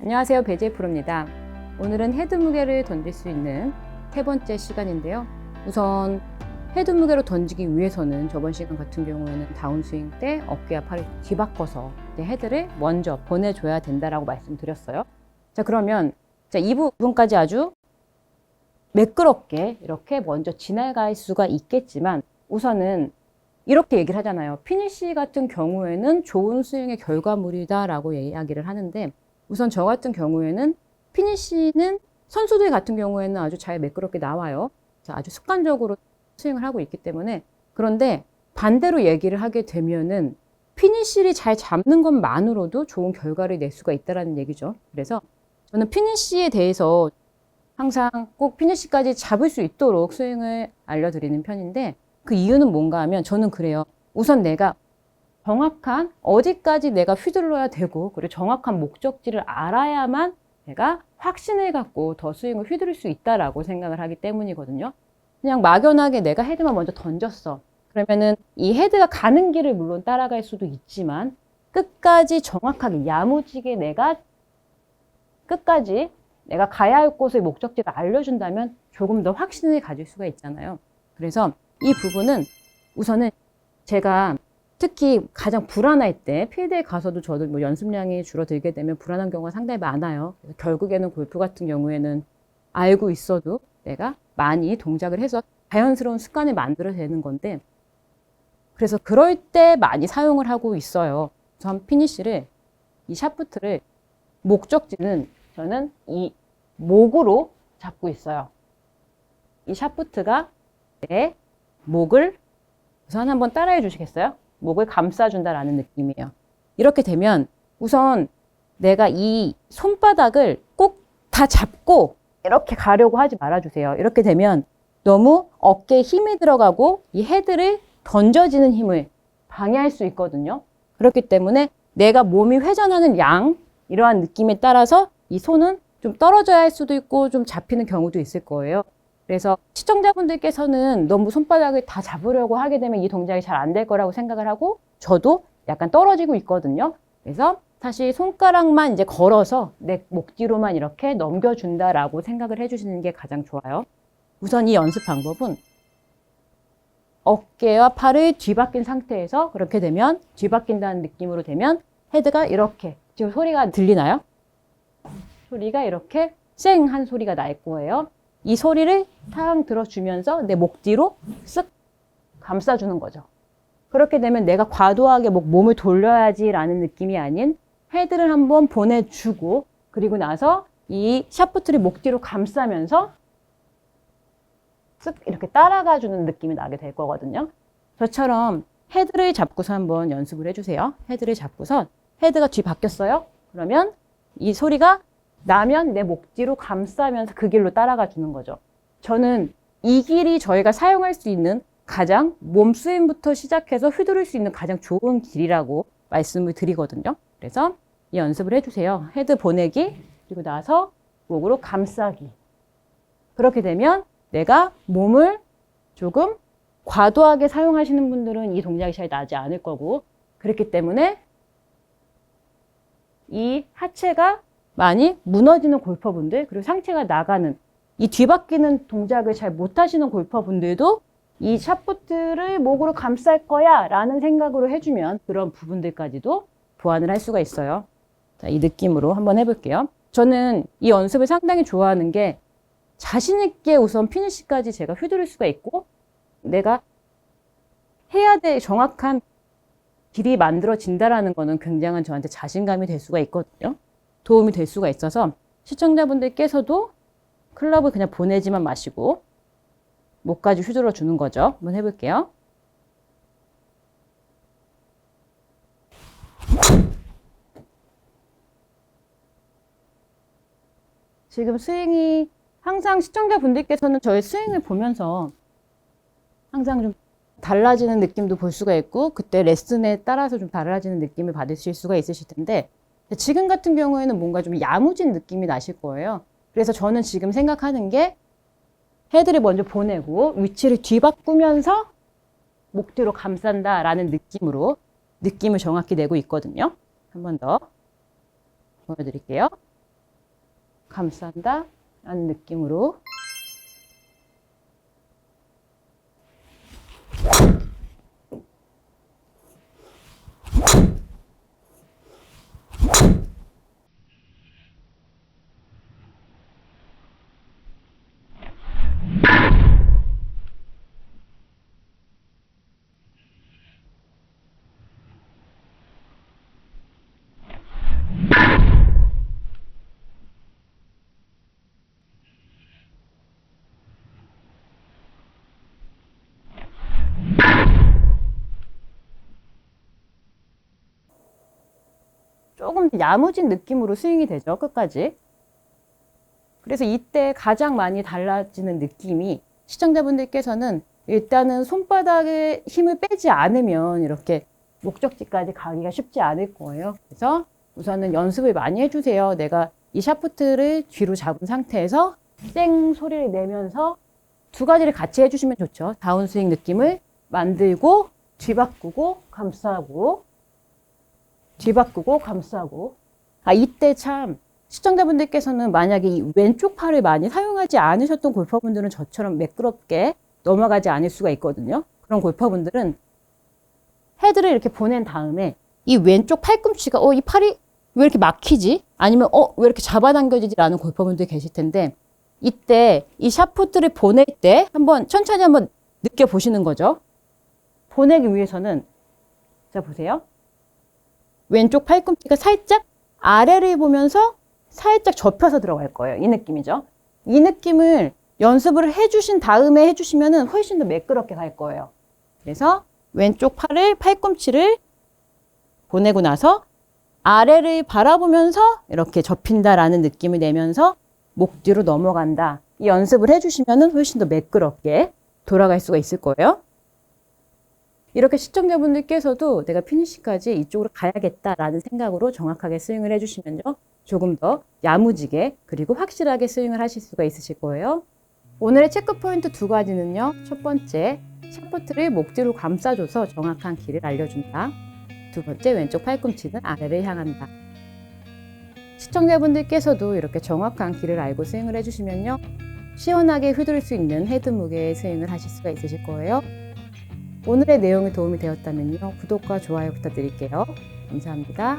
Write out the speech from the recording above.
안녕하세요, 배지의 프로입니다. 오늘은 헤드 무게를 던질 수 있는 세 번째 시간인데요. 우선 헤드 무게로 던지기 위해서는 저번 시간 같은 경우에는 다운스윙 때 어깨와 팔을 뒤바꿔서 헤드를 먼저 보내줘야 된다라고 말씀드렸어요. 자, 그러면 이 부분까지 아주 매끄럽게 이렇게 먼저 지나갈 수가 있겠지만, 우선은 이렇게 얘기를 하잖아요. 피니시 같은 경우에는 좋은 스윙의 결과물이다라고 이야기를 하는데, 우선 저 같은 경우에는 피니시는 선수들 같은 경우에는 아주 잘 매끄럽게 나와요. 아주 습관적으로 스윙을 하고 있기 때문에. 그런데 반대로 얘기를 하게 되면은 피니시를 잘 잡는 것만으로도 좋은 결과를 낼 수가 있다는 얘기죠. 그래서 저는 피니시에 대해서 항상 꼭 피니시까지 잡을 수 있도록 스윙을 알려드리는 편인데, 그 이유는 뭔가 하면 저는 그래요. 우선 내가 정확한 어디까지 내가 휘둘러야 되고, 그리고 정확한 목적지를 알아야만 내가 확신을 갖고 더 스윙을 휘두를 수 있다라고 생각을 하기 때문이거든요. 그냥 막연하게 내가 헤드만 먼저 던졌어. 그러면은 이 헤드가 가는 길을 물론 따라갈 수도 있지만, 끝까지 정확하게 야무지게 끝까지 내가 가야 할 곳의 목적지를 알려준다면 조금 더 확신을 가질 수가 있잖아요. 그래서 이 부분은 우선은 제가 특히 가장 불안할 때, 필드에 가서도 저도 뭐 연습량이 줄어들게 되면 불안한 경우가 상당히 많아요. 그래서 결국에는 골프 같은 경우에는 알고 있어도 내가 많이 동작을 해서 자연스러운 습관을 만들어야 되는 건데, 그래서 그럴 때 많이 사용을 하고 있어요. 우선 피니시를, 이 샤프트를, 목적지는 저는 이 목으로 잡고 있어요. 이 샤프트가 내 목을, 우선 한번 따라해 주시겠어요? 목을 감싸준다라는 느낌이에요. 이렇게 되면 우선 내가 이 손바닥을 꼭 다 잡고 이렇게 가려고 하지 말아주세요. 이렇게 되면 너무 어깨에 힘이 들어가고 이 헤드를 던져지는 힘을 방해할 수 있거든요. 그렇기 때문에 내가 몸이 회전하는 양, 이러한 느낌에 따라서 이 손은 좀 떨어져야 할 수도 있고 좀 잡히는 경우도 있을 거예요. 그래서 시청자분들께서는 너무 손바닥을 다 잡으려고 하게 되면 이 동작이 잘 안 될 거라고 생각을 하고, 저도 약간 떨어지고 있거든요. 그래서 사실 손가락만 이제 걸어서 내 목 뒤로만 이렇게 넘겨준다라고 생각을 해주시는 게 가장 좋아요. 우선 이 연습 방법은 어깨와 팔을 뒤바뀐 상태에서, 그렇게 되면 뒤바뀐다는 느낌으로 되면 헤드가 이렇게, 지금 소리가 들리나요? 소리가 이렇게 쌩한 소리가 날 거예요. 이 소리를 탕 들어주면서 내 목 뒤로 쓱 감싸주는 거죠. 그렇게 되면 내가 과도하게 몸을 돌려야지 라는 느낌이 아닌, 헤드를 한번 보내주고, 그리고 나서 이 샤프트를 목 뒤로 감싸면서 쓱 이렇게 따라가주는 느낌이 나게 될 거거든요. 저처럼 헤드를 잡고서 한번 연습을 해주세요. 헤드를 잡고서 헤드가 뒤 바뀌었어요. 그러면 이 소리가 나면 내 목 뒤로 감싸면서 그 길로 따라가 주는 거죠. 저는 이 길이 저희가 사용할 수 있는 가장 몸 스윙부터 시작해서 휘두를 수 있는 가장 좋은 길이라고 말씀을 드리거든요. 그래서 이 연습을 해주세요. 헤드 보내기, 그리고 나서 목으로 감싸기. 그렇게 되면 내가 몸을 조금 과도하게 사용하시는 분들은 이 동작이 잘 나지 않을 거고, 그렇기 때문에 이 하체가 많이 무너지는 골퍼분들, 그리고 상체가 나가는 이 뒤바뀌는 동작을 잘 못하시는 골퍼분들도 이 샤프트를 목으로 감쌀 거야 라는 생각으로 해주면 그런 부분들까지도 보완을 할 수가 있어요. 자, 이 느낌으로 한번 해볼게요. 저는 이 연습을 상당히 좋아하는 게, 자신 있게 우선 피니시까지 제가 휘두를 수가 있고, 내가 해야 될 정확한 길이 만들어진다라는 거는 굉장한 저한테 자신감이 될 수가 있거든요. 도움이 될 수가 있어서 시청자분들께서도 클럽을 그냥 보내지만 마시고 목까지 휘둘러 주는 거죠. 한번 해볼게요. 지금 스윙이, 항상 시청자분들께서는 저의 스윙을 보면서 항상 좀 달라지는 느낌도 볼 수가 있고, 그때 레슨에 따라서 좀 달라지는 느낌을 받으실 수가 있으실 텐데, 지금 같은 경우에는 뭔가 좀 야무진 느낌이 나실 거예요. 그래서 저는 지금 생각하는 게, 헤드를 먼저 보내고 위치를 뒤바꾸면서 목 뒤로 감싼다라는 느낌으로 느낌을 정확히 내고 있거든요. 한 번 더 보여드릴게요. 감싼다 라는 느낌으로 조금 야무진 느낌으로 스윙이 되죠, 끝까지. 그래서 이때 가장 많이 달라지는 느낌이 시청자분들께서는 일단은 손바닥에 힘을 빼지 않으면 이렇게 목적지까지 가기가 쉽지 않을 거예요. 그래서 우선은 연습을 많이 해주세요. 내가 이 샤프트를 뒤로 잡은 상태에서 땡 소리를 내면서 두 가지를 같이 해주시면 좋죠. 다운스윙 느낌을 만들고 뒤바꾸고 감싸고 뒤바꾸고 감싸고. 이때 참 시청자분들께서는 만약에 이 왼쪽 팔을 많이 사용하지 않으셨던 골퍼분들은 저처럼 매끄럽게 넘어가지 않을 수가 있거든요. 그런 골퍼분들은 헤드를 이렇게 보낸 다음에 이 왼쪽 팔꿈치가 이 팔이 왜 이렇게 막히지? 아니면 왜 이렇게 잡아당겨지지? 라는 골퍼분들이 계실 텐데 이때 이 샤프트를 보낼 때 천천히 한번 느껴보시는 거죠. 보내기 위해서는 자 보세요. 왼쪽 팔꿈치가 살짝 아래를 보면서 살짝 접혀서 들어갈 거예요. 이 느낌이죠. 이 느낌을 연습을 해주신 다음에 해주시면 훨씬 더 매끄럽게 갈 거예요. 그래서 왼쪽 팔꿈치를 보내고 나서 아래를 바라보면서 이렇게 접힌다라는 느낌을 내면서 목 뒤로 넘어간다. 이 연습을 해주시면 훨씬 더 매끄럽게 돌아갈 수가 있을 거예요. 이렇게 시청자분들께서도 내가 피니시까지 이쪽으로 가야겠다라는 생각으로 정확하게 스윙을 해주시면요. 조금 더 야무지게 그리고 확실하게 스윙을 하실 수가 있으실 거예요. 오늘의 체크 포인트 두 가지는요. 첫 번째, 샤프트를 목 뒤로 감싸줘서 정확한 길을 알려준다. 두 번째, 왼쪽 팔꿈치는 아래를 향한다. 시청자분들께서도 이렇게 정확한 길을 알고 스윙을 해주시면요. 시원하게 휘두를 수 있는 헤드 무게의 스윙을 하실 수가 있으실 거예요. 오늘의 내용이 도움이 되었다면요. 구독과 좋아요 부탁드릴게요. 감사합니다.